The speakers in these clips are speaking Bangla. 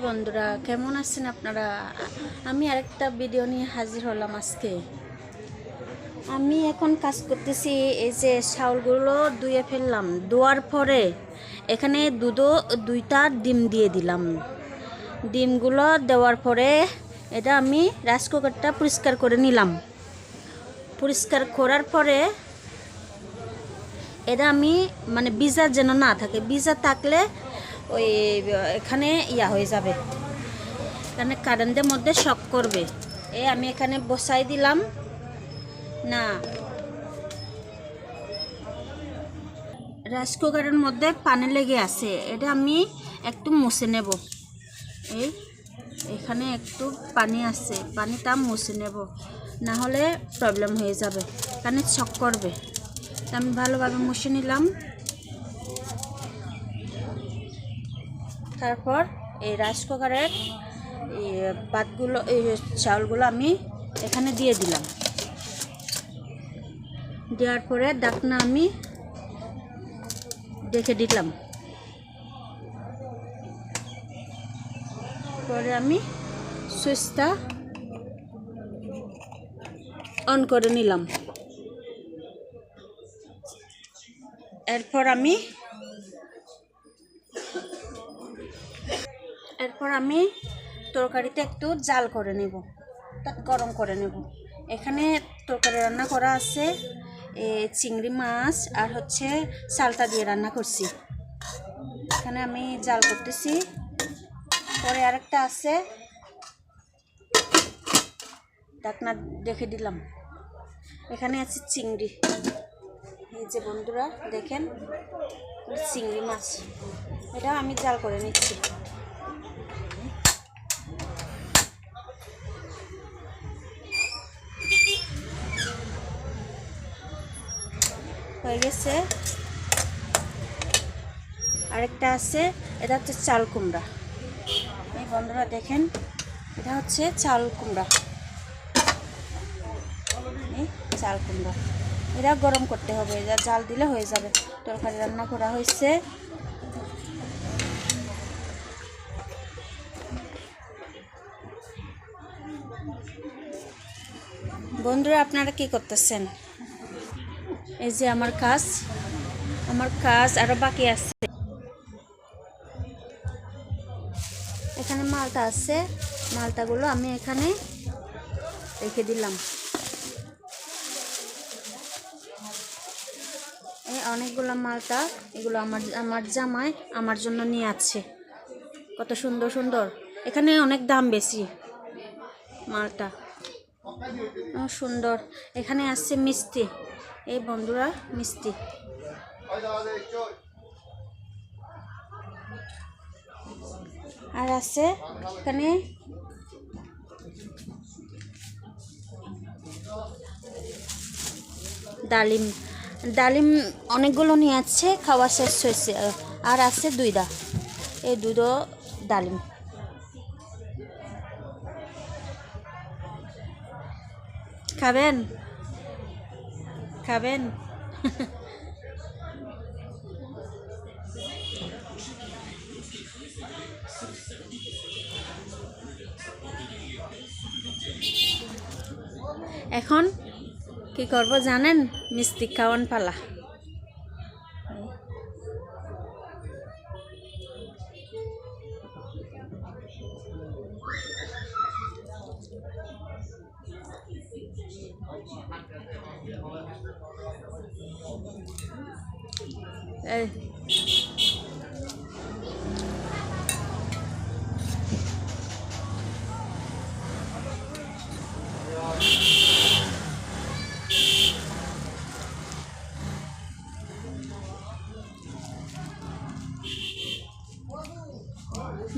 বন্ধুরা, কেমন আছেন আপনারা? আমি আরেকটা ভিডিও নিয়ে হাজির হলাম আজকে। আমি এখন কাজ করতেছি। এই যে চাউলগুলো ধুয়ে ফেললাম, ধোয়ার পরে এখানে দুইটা ডিম দিয়ে দিলাম। ডিমগুলো দেওয়ার পরে এটা আমি রাইস কুকারটা পরিষ্কার করে নিলাম। পরিষ্কার করার পরে এটা আমি ভিজা যেন না থাকে, ভিজা থাকলে ওই এখানে হয়ে যাবে, এখানে কারেন্টের মধ্যে শক করবে। আমি এখানে বসাই দিলাম না, রাইস কুকারের মধ্যে পানি লেগে আছে, এটা আমি একটু মুছে নেব। এখানে একটু পানি আছে, পানিটা মুছে নেব, না হলে প্রবলেম হয়ে যাবে, এখানে শক করবে। আমি ভালোভাবে মুছে নিলাম। তারপর এই রাইস কুকারের ভাতগুলো, এই চাউলগুলো আমি এখানে দিয়ে দিলাম। দেওয়ার পরে ঢাকনা আমি ঢেকে দিলাম। পরে আমি সুইচটা অন করে নিলাম। এরপর আমি তরকারিতে একটু জাল করে নেব, গরম করে নেব। এখানে তরকারি রান্না করা আছে, চিংড়ি মাছ আর হচ্ছে সালটা দিয়ে রান্না করছি। এখানে আমি জাল করতেছি। পরে আরেকটা আছে, ঢাকনা রেখে দিলাম। এখানে আছে চিংড়ি। এই যে বন্ধুরা দেখেন, চিংড়ি মাছ, এটা আমি জাল করে নিচ্ছি। হয়ে গেছে। আরেকটা আছে, এটা হচ্ছে চাল কুমড়া। এই বন্ধুরা দেখেন, এটা হচ্ছে চাল কুমড়া। চাল কুমড়া এটা গরম করতে হবে, এটা জাল দিলে হয়ে যাবে। তরকারি রান্না করা হয়েছে। বন্ধুরা আপনারা কি করতেছেন? এই যে আমার কাজ আরো বাকি আছে। এখানে মালটা আছে, মালটাগুলো আমি এখানে রেখে দিলাম। অনেকগুলো মালটা, এগুলো আমার জামাই আমার জন্য নিয়ে আসছে। কত সুন্দর সুন্দর, এখানে অনেক দাম বেশি মালটা, সুন্দর। এখানে আসছে মিষ্টি, এই বন্ধুরা মিষ্টি। আর আছে এখানে ডালিম অনেকগুলো নিয়ে আছে, খাওয়া শেষ হয়েছে। আর আছে দুইটা, এই দুটো ডালিম। খাবেন? এখন কি করব জানেন? মিষ্টি খাওয়ান পালা।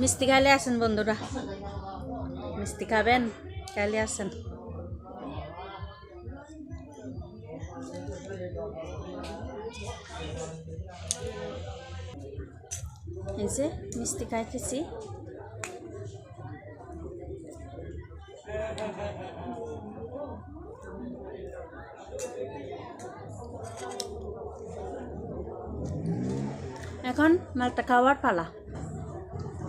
মিষ্টি খাইলে আসেন বন্ধুরা, মিষ্টি খাবেন? খাইলে আসেন। এই যে মিষ্টি খাইতেছি। এখন মালটা খাওয়ার পালা।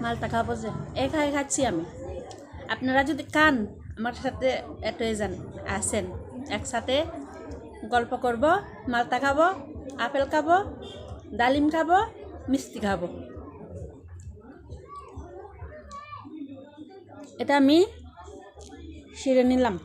মালটা খাবো যে একাই খাচ্ছি আমি। আপনারা যদি খান আমার সাথে এটুয়ে যান, আসেন একসাথে গল্প করব, মালটা খাবো, আপেল খাবো, ডালিম খাবো, মিষ্টি খাবো। এটা আমি সেরে নিলাম।